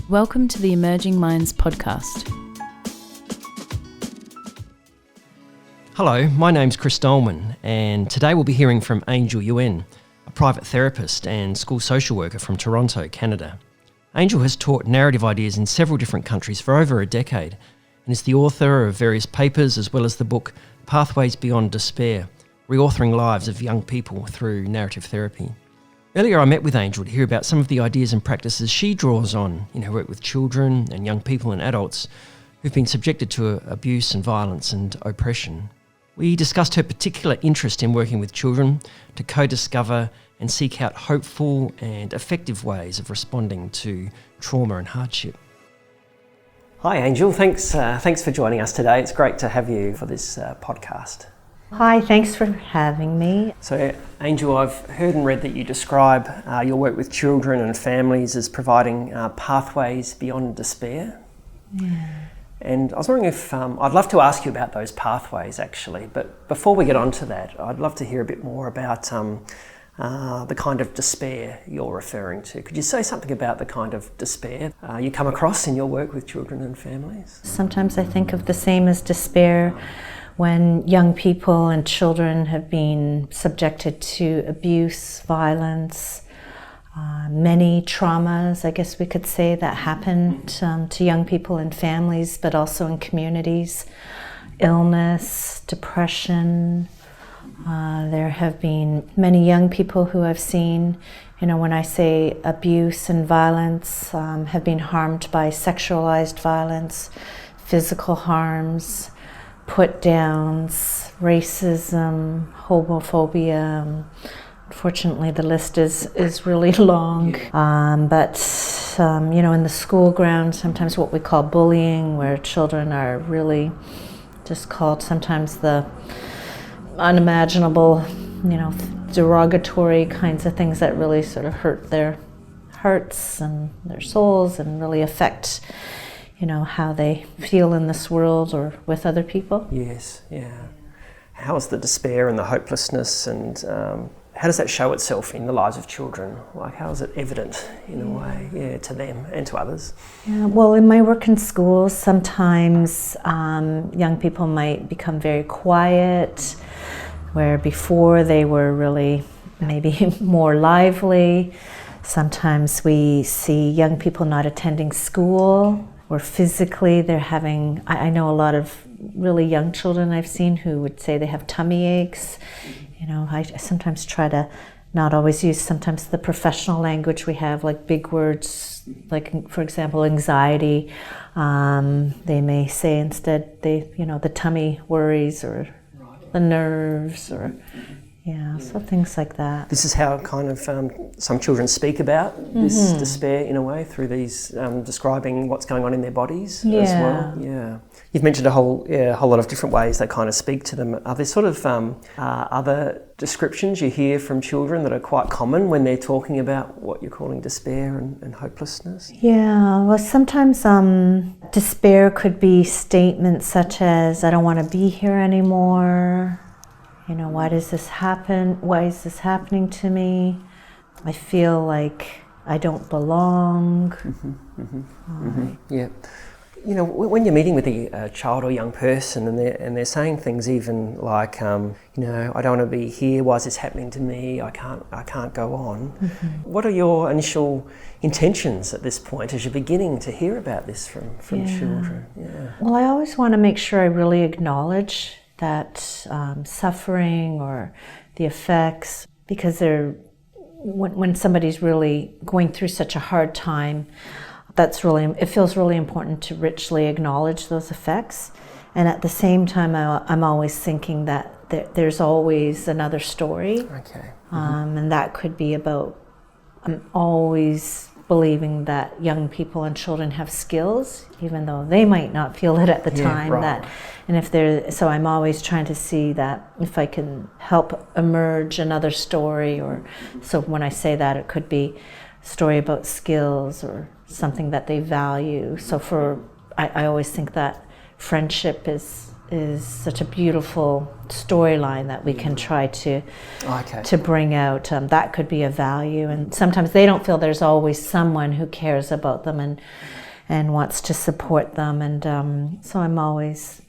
Welcome to the Emerging Minds podcast. Hello, my name's Chris Dolman, and today we'll be hearing from Angel Yuen, a private therapist and school social worker from Toronto, Canada. Angel has taught narrative ideas in several different countries for over a decade and is the author of various papers as well as the book Pathways Beyond Despair, Reauthoring Lives of Young People Through Narrative Therapy. Earlier I met with Angel to hear about some of the ideas and practices she draws on in her work with children and young people and adults who've been subjected to abuse and violence and oppression. We discussed her particular interest in working with children to co-discover and seek out hopeful and effective ways of responding to trauma and hardship. Hi Angel, thanks for joining us today. It's great to have you for this podcast. Hi, thanks for having me. So Angel, I've heard and read that you describe your work with children and families as providing pathways beyond despair. Yeah. And I was wondering if, I'd love to ask you about those pathways actually, but before we get on to that, I'd love to hear a bit more about the kind of despair you're referring to. Could you say something about the kind of despair you come across in your work with children and families? Sometimes I think of the same as despair when young people and children have been subjected to abuse, violence, many traumas, I guess we could say, that happened to young people and families, but also in communities. Illness, depression. There have been many young people who I've seen, when I say abuse and violence, have been harmed by sexualized violence, physical harms, put-downs, racism, homophobia. Unfortunately, the list is really long. But in the school ground, sometimes what we call bullying, where children are really just called sometimes the unimaginable, derogatory kinds of things that really sort of hurt their hearts and their souls and really affect how they feel in this world or with other people. Yes, yeah. How is the despair and the hopelessness, and how does that show itself in the lives of children? Like, how is it evident in a way, to them and to others? Yeah, well, in my work in schools, sometimes young people might become very quiet, where before they were really maybe more lively. Sometimes we see young people not attending school, or physically they're having, I know a lot of really young children I've seen who would say they have tummy aches. I sometimes try to not always use sometimes the professional language we have, like big words, like for example, anxiety. They may say instead, the tummy worries or the nerves or so things like that. This is how kind of some children speak about this despair in a way, through these describing what's going on in their bodies as well. Yeah. You've mentioned a whole lot of different ways they kind of speak to them. Are there sort of other descriptions you hear from children that are quite common when they're talking about what you're calling despair and hopelessness? Yeah, well, sometimes despair could be statements such as, I don't want to be here anymore. Why does this happen? Why is this happening to me? I feel like I don't belong. Yeah. When you're meeting with a child or young person and they're saying things even like, I don't want to be here. Why is this happening to me? I can't go on. What are your initial intentions at this point as you're beginning to hear about this from children? Yeah. Well, I always want to make sure I really acknowledge that suffering or the effects, because when somebody's really going through such a hard time, it feels really important to richly acknowledge those effects. And at the same time, I'm always thinking that there's always another story. Okay. And that could be about, I'm always believing that young people and children have skills, even though they might not feel it at the time. Right. So I'm always trying to see that if I can help emerge another story, or so when I say that, it could be a story about skills or something that they value. So I always think that friendship is is such a beautiful storyline that we can try to bring out. That could be a value, and sometimes they don't feel there's always someone who cares about them and wants to support them, and so I'm always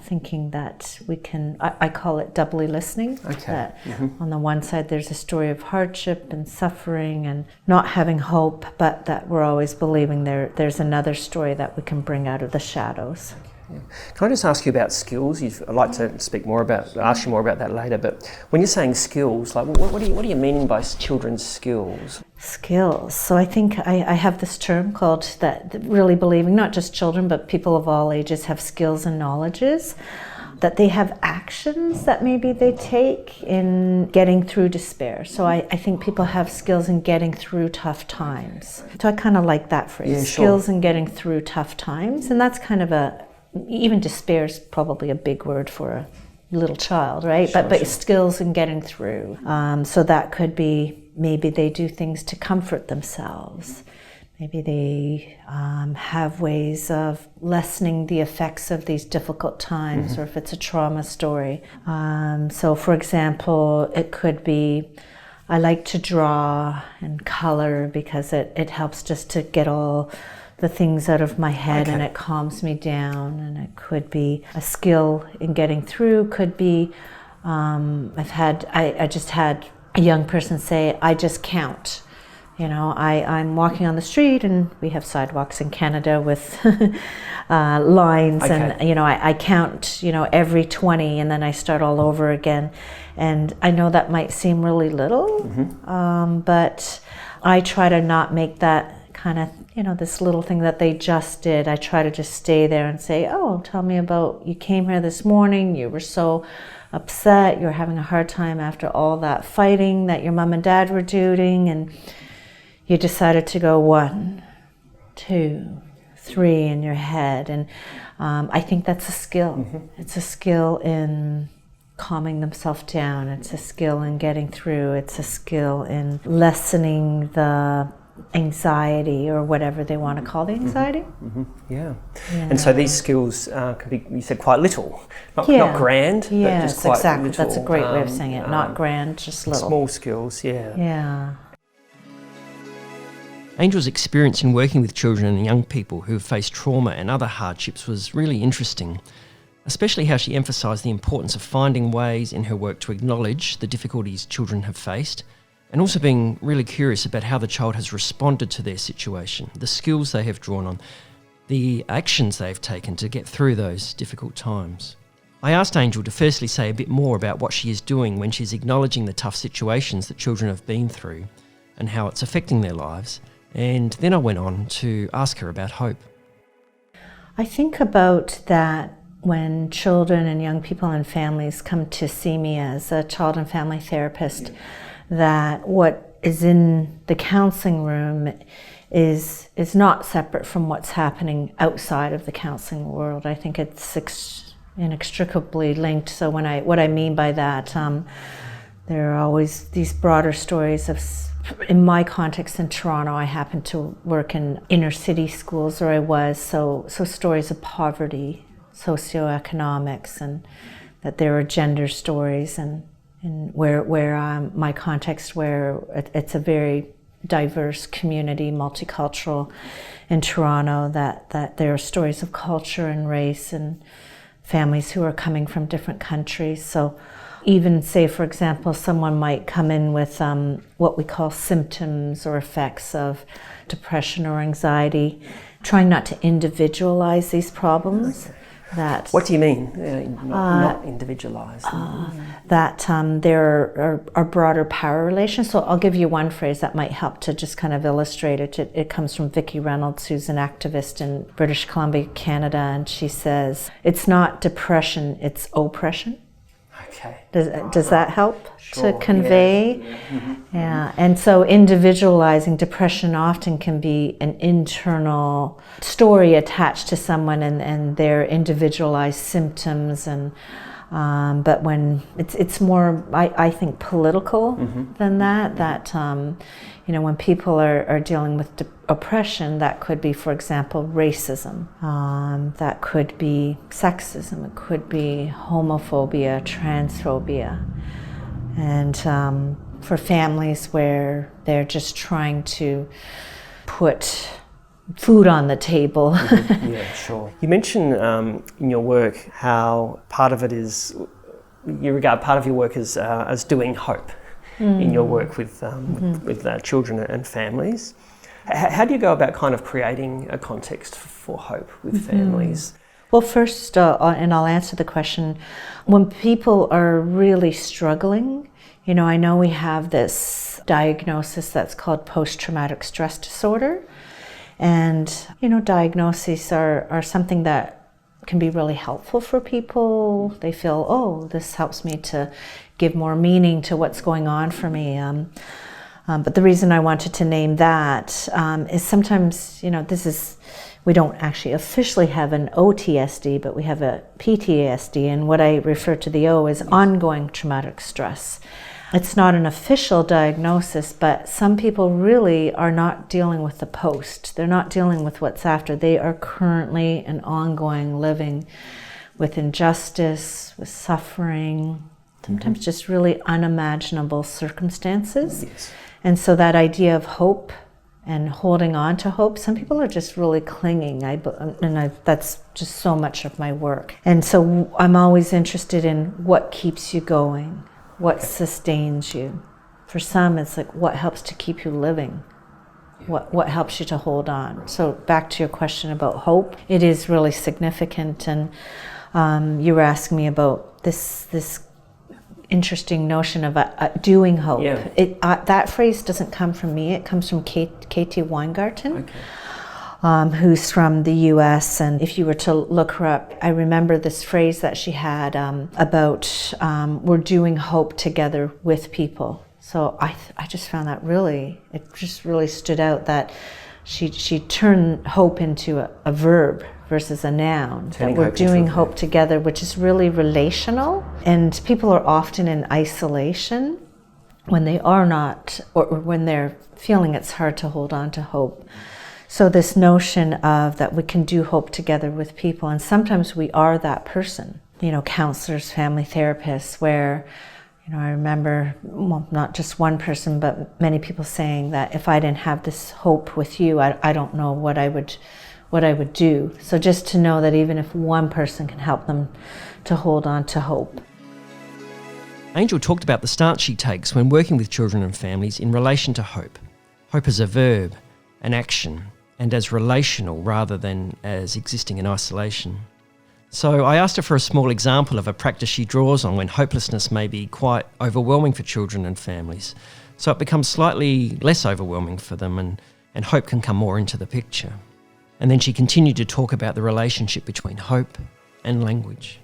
thinking that we can, I call it doubly listening. That on the one side there's a story of hardship and suffering and not having hope, but that we're always believing there's another story that we can bring out of the shadows. Can I just ask you about skills? I'd like to ask you more about that later, but when you're saying skills, like what are you meaning by children's skills? Skills. So I think I have this term called that, really believing not just children but people of all ages have skills and knowledges, that they have actions that maybe they take in getting through despair. So I think people have skills in getting through tough times. So I kind of like that phrase, yeah, skills sure. in getting through tough times, and that's kind of even despair is probably a big word for a little child, right? Sure, but skills in getting through. So that could be maybe they do things to comfort themselves. Maybe they have ways of lessening the effects of these difficult times, or if it's a trauma story. So for example, it could be, I like to draw and color because it helps just to get all the things out of my head, and it calms me down. And it could be a skill in getting through, could be, I just had a young person say, I just count. I'm walking on the street, and we have sidewalks in Canada with lines, and I count, every 20, and then I start all over again. And I know that might seem really little, but I try to not make that kind of, this little thing that they just did. I try to just stay there and say, oh, tell me about, you came here this morning, you were so upset, you were having a hard time after all that fighting that your mom and dad were doing, and you decided to go 1, 2, 3 in your head. And I think that's a skill. It's a skill in calming themselves down. It's a skill in getting through. It's a skill in lessening the anxiety, or whatever they want to call the anxiety. Yeah. And so these skills can be, you said, quite little, not grand, but just quite exactly. little. That's a great way of saying it. Not grand, just little. Small skills, Yeah. Angel's experience in working with children and young people who have faced trauma and other hardships was really interesting, especially how she emphasised the importance of finding ways in her work to acknowledge the difficulties children have faced, and also being really curious about how the child has responded to their situation, the skills they have drawn on, the actions they've taken to get through those difficult times. I asked Angel to firstly say a bit more about what she is doing when she's acknowledging the tough situations that children have been through and how it's affecting their lives, and then I went on to ask her about hope. I think about that when children and young people and families come to see me as a child and family therapist, that what is in the counseling room is not separate from what's happening outside of the counseling world. I think it's inextricably linked. So what I mean by that, there are always these broader stories of, in my context in Toronto, I happen to work in inner city schools, or I was, so stories of poverty, socioeconomics, and that there are gender stories, and where my context, where it's a very diverse community, multicultural in Toronto, that there are stories of culture and race and families who are coming from different countries. So even say, for example, someone might come in with what we call symptoms or effects of depression or anxiety, trying not to individualize these problems. What do you mean, not individualised? That there are broader power relations. So I'll give you one phrase that might help to just kind of illustrate it. It comes from Vicki Reynolds, who's an activist in British Columbia, Canada, and she says, it's not depression, it's oppression. Okay. Does that help Sure, to convey? Yeah. And so individualizing depression often can be an internal story attached to someone and their individualized symptoms, and But when it's more, I think, political than that, when people are dealing with oppression, that could be, for example, racism, that could be sexism, it could be homophobia, transphobia. And for families where they're just trying to put food on the table. Yeah, sure. You mentioned in your work how part of it is, you regard part of your work as doing hope in your work with children and families. How do you go about kind of creating a context for hope with families? Well, first, and I'll answer the question, when people are really struggling, I know we have this diagnosis that's called post-traumatic stress disorder. And, diagnoses are something that can be really helpful for people. They feel, oh, this helps me to give more meaning to what's going on for me. But the reason I wanted to name that is sometimes, we don't actually officially have an OTSD, but we have a PTSD. And what I refer to the O is ongoing traumatic stress. It's not an official diagnosis, but some people really are not dealing with the post. They're not dealing with what's after. They are currently and ongoing living with injustice, with suffering, sometimes just really unimaginable circumstances. Yes. And so that idea of hope and holding on to hope, some people are just really clinging. That's just so much of my work. And so I'm always interested in what keeps you going. What sustains you? For some, it's like what helps to keep you living? What helps you to hold on? So back to your question about hope, it is really significant. And you were asking me about this interesting notion of doing hope. Yeah. That phrase doesn't come from me. It comes from Katie Weingarten. Okay. Who's from the US, and if you were to look her up, I remember this phrase that she had about we're doing hope together with people. So I just found that it just really stood out that she turned hope into a verb versus a noun. That we're doing hope together, which is really relational, and people are often in isolation when they are not, or when they're feeling it's hard to hold on to hope. So this notion of that we can do hope together with people, and sometimes we are that person, counselors, family therapists, where, I remember, well, not just one person, but many people saying that if I didn't have this hope with you, I don't know what I would do. So just to know that even if one person can help them to hold on to hope. Angel talked about the stance she takes when working with children and families in relation to hope. Hope as a verb, an action, and as relational rather than as existing in isolation. So I asked her for a small example of a practice she draws on when hopelessness may be quite overwhelming for children and families, so it becomes slightly less overwhelming for them and hope can come more into the picture. And then she continued to talk about the relationship between hope and language.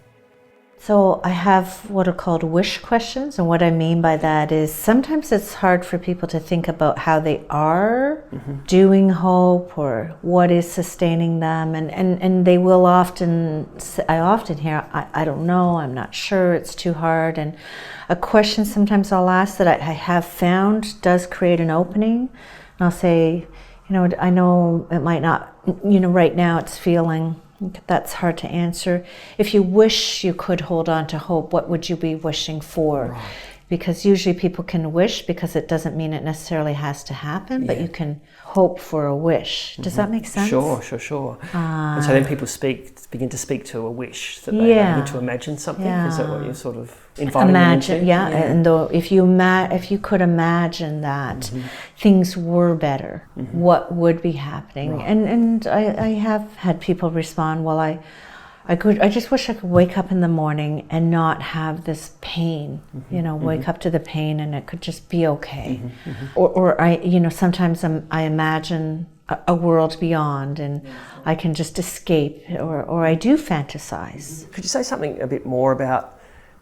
So I have what are called wish questions, and what I mean by that is sometimes it's hard for people to think about how they are doing hope or what is sustaining them, and they will often, I often hear, I don't know, I'm not sure, it's too hard. And a question sometimes I'll ask that I have found does create an opening, and I'll say, I know it might not, right now it's feeling, that's hard to answer. If you wish you could hold on to hope, what would you be wishing for? Right. Because usually people can wish because it doesn't mean it necessarily has to happen, but you can hope for a wish. Does that make sense? Sure. And so then people begin to speak to a wish that they need to imagine something. Is that what you're sort of inviting them into? Yeah. And though if you could imagine that things were better, what would be happening? Right. And I have had people respond, well, I just wish I could wake up in the morning and not have this pain, wake up to the pain and it could just be okay. Or I, sometimes I imagine a world beyond and I can just escape, or I do fantasize. Could you say something a bit more about,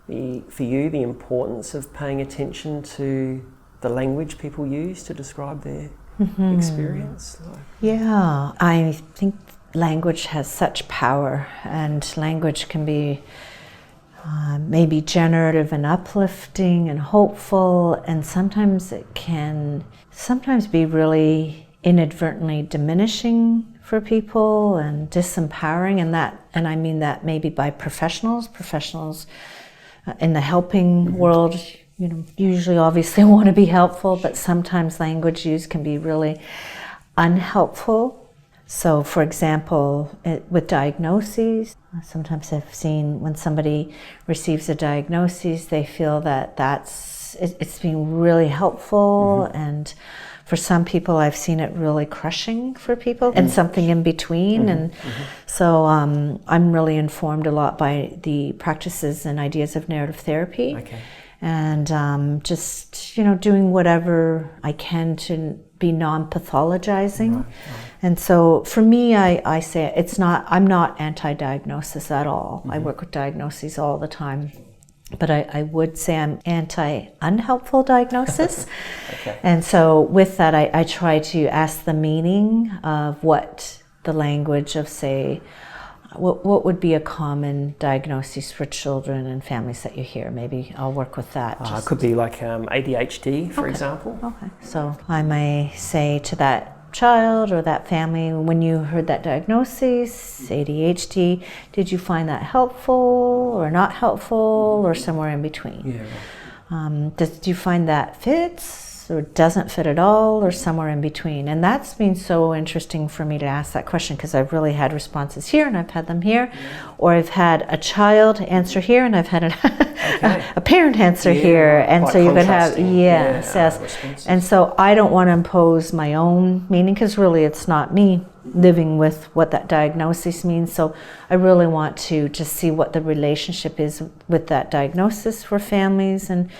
for you, the importance of paying attention to the language people use to describe their experience? Yeah, I think language has such power, and language can be maybe generative and uplifting and hopeful, and sometimes it can be really inadvertently diminishing for people and disempowering, and I mean that maybe by professionals in the helping world, usually obviously want to be helpful, but sometimes language use can be really unhelpful. So for example, with diagnoses, sometimes I've seen when somebody receives a diagnosis, they feel that it's being really helpful, and for some people I've seen it really crushing for people, and something in between. And so I'm really informed a lot by the practices and ideas of narrative therapy. Okay. And just doing whatever I can to be non-pathologizing. Right. And so for me, I say I'm not anti-diagnosis at all. I work with diagnoses all the time, but I would say I'm anti-unhelpful diagnosis. Okay. And so with that, I try to ask the meaning of what the language of, say, what would be a common diagnosis for children and families that you hear? Maybe I'll work with that. It could be like ADHD, for example. Okay. So I may say to that child or that family, when you heard that diagnosis, ADHD, did you find that helpful or not helpful or somewhere in between? Yeah. Do you find that fits or doesn't fit at all or somewhere in between? And that's been so interesting for me to ask that question, because I've really had responses here and I've had them here, or I've had a child answer here and I've had a parent answer here, and so you could have yes. And so I don't want to impose my own meaning, because really it's not me living with what that diagnosis means. So I really want to just see what the relationship is with that diagnosis for families and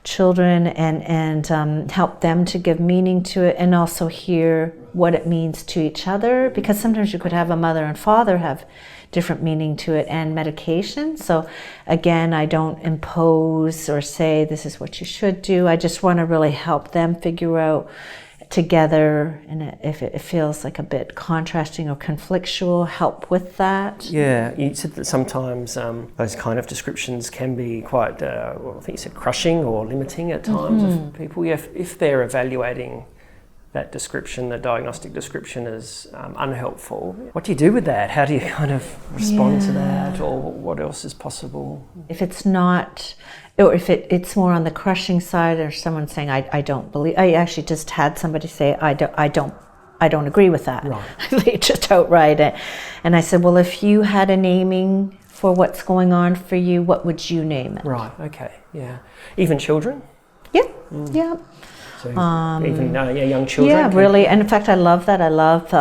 children, and help them to give meaning to it, and also hear what it means to each other, because sometimes you could have a mother and father have different meaning to it, and medication. So again, I don't impose or say this is what you should do. I just want to really help them figure out together, and if it feels like a bit contrasting or conflictual, help with that. Yeah, you said that sometimes those kind of descriptions can be quite, I think you said crushing or limiting at times of people. If they're evaluating that description, the diagnostic description, as unhelpful, what do you do with that? How do you kind of respond to that, or what else is possible? If it's not, or if it's more on the crushing side, or someone saying, I don't believe, I actually just had somebody say, I don't agree with that. Right. Just outright. And I said, well, if you had a naming for what's going on for you, what would you name it? Right, okay, yeah. Even children? Yeah, yeah. So even young children? Yeah, really. And in fact, I love that. I love,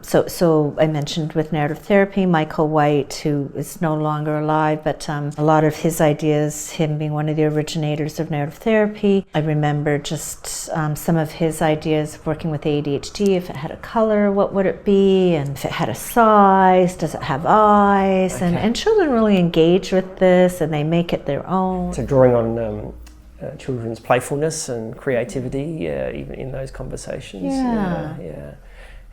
so I mentioned with narrative therapy, Michael White, who is no longer alive, but a lot of his ideas, him being one of the originators of narrative therapy, I remember just some of his ideas of working with ADHD. If it had a color, what would it be? And if it had a size, does it have eyes? Okay. And children really engage with this, and they make it their own. So drawing on children's playfulness and creativity, even in those conversations. Yeah.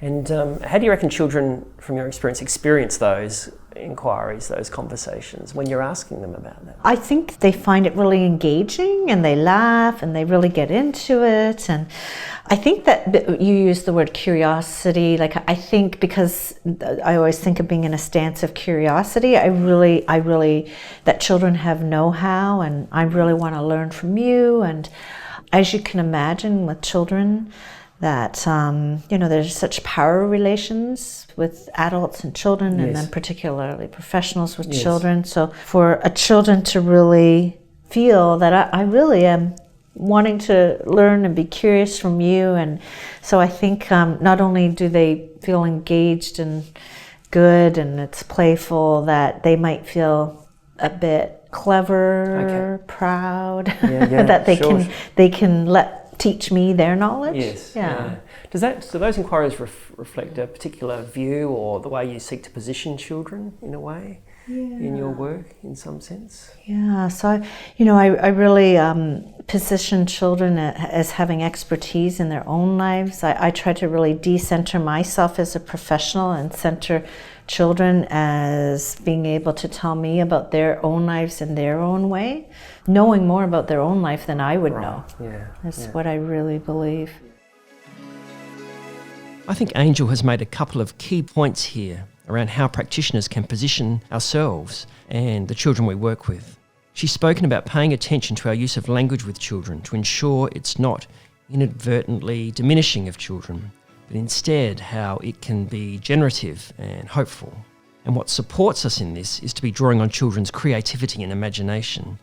And how do you reckon children, from your experience those inquiries, those conversations, when you're asking them about that? I think they find it really engaging, and they laugh, and they really get into it. And I think that you use the word curiosity. Like, I think, because I always think of being in a stance of curiosity, I really, that children have know-how, and I really want to learn from you. And as you can imagine with children, that there's such power relations with adults and children, and then particularly professionals with children. So for a children to really feel that I really am wanting to learn and be curious from you, and so I think not only do they feel engaged and good and it's playful, that they might feel a bit clever, proud, that they can teach me their knowledge. Yes. Yeah. Do those inquiries reflect a particular view or the way you seek to position children in a way? in your work, in some sense? Yeah, so I really position children as having expertise in their own lives. I try to really decenter myself as a professional and center children as being able to tell me about their own lives in their own way, knowing more about their own life than I would know. That's what I really believe. I think Angel has made a couple of key points here around how practitioners can position ourselves and the children we work with. She's spoken about paying attention to our use of language with children to ensure it's not inadvertently diminishing of children, but instead how it can be generative and hopeful. And what supports us in this is to be drawing on children's creativity and imagination.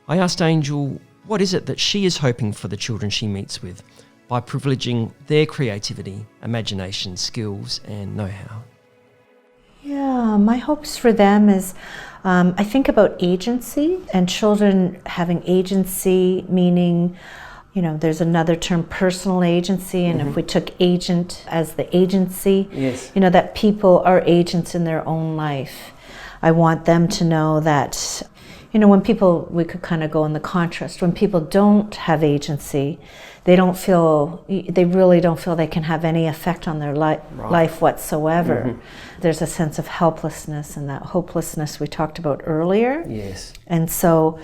I asked Angel, what is it that she is hoping for the children she meets with by privileging their creativity, imagination, skills and know-how? Yeah, my hopes for them is, I think about agency and children having agency, meaning, there's another term, personal agency, and if we took agent as the agency, that people are agents in their own life. I want them to know that, we could kind of go in the contrast, when people don't have agency, they really don't feel they can have any effect on their life whatsoever. There's a sense of helplessness, and that hopelessness we talked about earlier. Yes. And so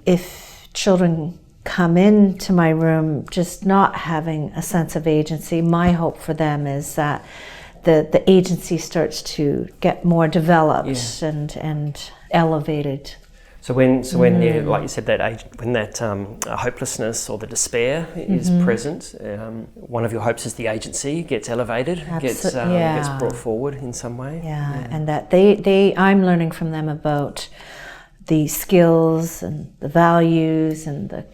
if children come into my room just not having a sense of agency, my hope for them is that the agency starts to get more developed and elevated. So when like you said, when that hopelessness or the despair is present, one of your hopes is the agency gets elevated, gets brought forward in some way. Yeah, and that I'm learning from them about the skills and the values and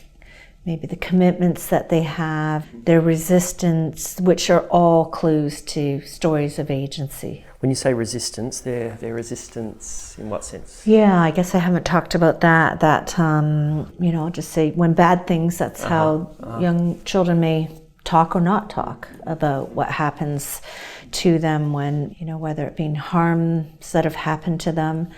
maybe the commitments that they have, their resistance, which are all clues to stories of agency. When you say resistance, their resistance in what sense? Yeah, I guess I haven't talked about that. Just say when bad things, that's how young children may talk or not talk about what happens to them when, whether it be harms that have happened to them,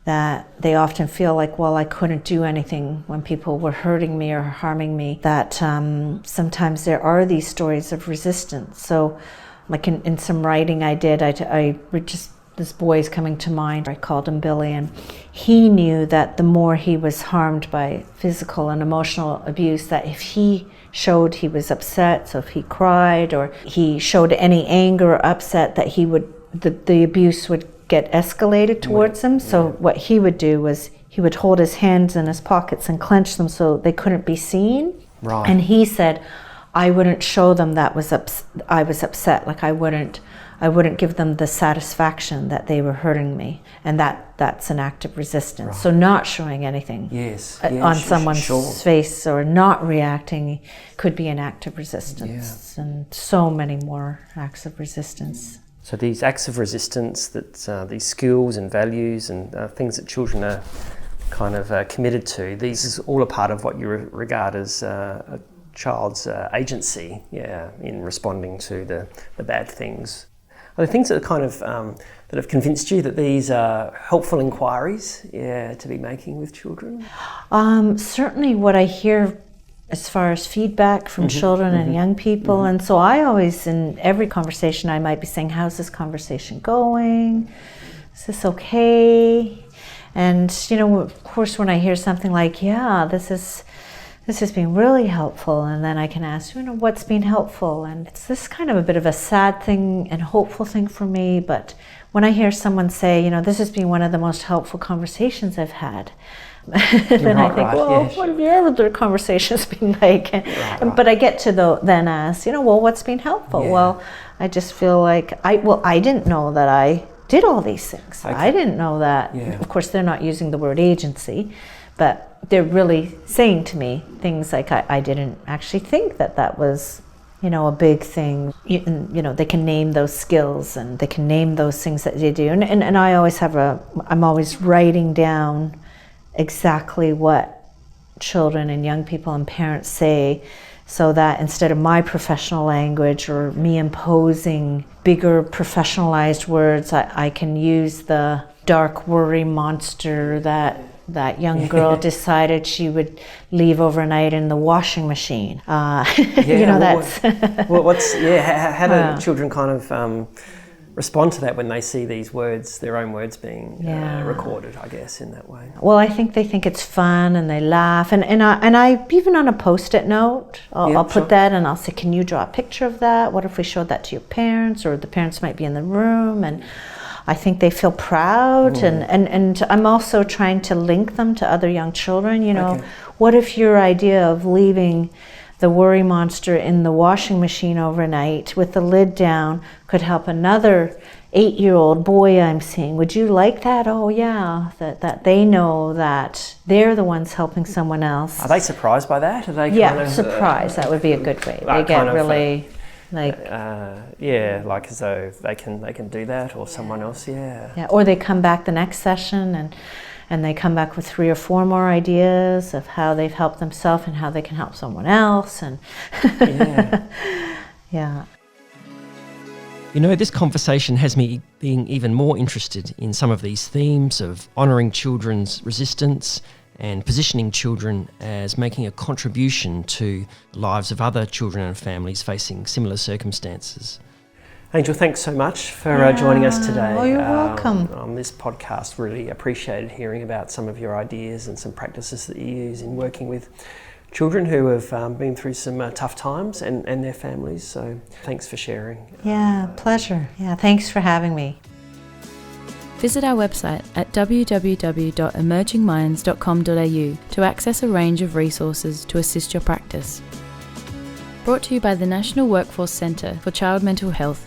that they often feel like, well, I couldn't do anything when people were hurting me or harming me, that sometimes there are these stories of resistance. So like in some writing I did, this boy is coming to mind. I called him Billy, and he knew that the more he was harmed by physical and emotional abuse, that if he showed he was upset, so if he cried or he showed any anger or upset, that the abuse would get escalated towards him. So what he would do was he would hold his hands in his pockets and clench them so they couldn't be seen. Right. And he said, I wouldn't show them I was upset. Like I wouldn't give them the satisfaction that they were hurting me, and that's an act of resistance. Right. So not showing anything on someone's face or not reacting could be an act of resistance, and so many more acts of resistance. So these acts of resistance, that these skills and values and things that children are kind of committed to, these is all a part of what you regard as a child's agency, in responding to the bad things. Are there things that are kind of that have convinced you that these are helpful inquiries, to be making with children? Certainly, what I hear as far as feedback from children and young people, and so I always, in every conversation, I might be saying, "How's this conversation going? Is this okay?" And of course, when I hear something like, "Yeah, this has been really helpful," and then I can ask, what's been helpful? And it's this kind of a bit of a sad thing and hopeful thing for me, but when I hear someone say, this has been one of the most helpful conversations I've had, then I think, what have your other conversations been like? But I get to then ask, what's been helpful? Yeah. Well, I just feel like, I didn't know that I did all these things. Okay. I didn't know that. Yeah. Of course, they're not using the word agency, but they're really saying to me things like, I didn't actually think that was, a big thing. They can name those skills and they can name those things that they do. And I always I'm always writing down exactly what children and young people and parents say, so that instead of my professional language or me imposing bigger professionalized words, I can use the dark worry monster that young girl decided she would leave overnight in the washing machine. How do children kind of respond to that when they see these words, their own words being recorded, I guess, in that way? Well, I think they think it's fun and they laugh. And I even on a Post-it note, I'll put that and I'll say, can you draw a picture of that? What if we showed that to your parents? Or the parents might be in the room. And I think they feel proud. And I'm also trying to link them to other young children. What if your idea of leaving the worry monster in the washing machine overnight with the lid down could help another 8-year-old boy I'm seeing? Would you like that? Oh yeah, that they know that they're the ones helping someone else. Are they surprised by that? Are they surprised. That would be a good way. They get really like as though they can do that, or someone else. Or they come back the next session and they come back with 3 or 4 more ideas of how they've helped themselves and how they can help someone else. And this conversation has me being even more interested in some of these themes of honouring children's resistance and positioning children as making a contribution to the lives of other children and families facing similar circumstances. Angel, thanks so much for joining us today. Oh, you're welcome. On this podcast, really appreciated hearing about some of your ideas and some practices that you use in working with children who have been through some tough times and their families. So thanks for sharing. Yeah, pleasure. Yeah, thanks for having me. Visit our website at www.emergingminds.com.au to access a range of resources to assist your practice. Brought to you by the National Workforce Centre for Child Mental Health,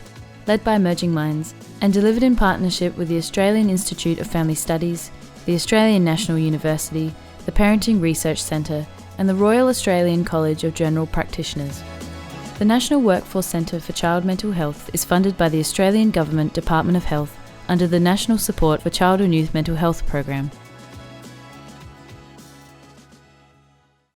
led by Emerging Minds, and delivered in partnership with the Australian Institute of Family Studies, the Australian National University, the Parenting Research Centre, and the Royal Australian College of General Practitioners. The National Workforce Centre for Child Mental Health is funded by the Australian Government Department of Health under the National Support for Child and Youth Mental Health Program.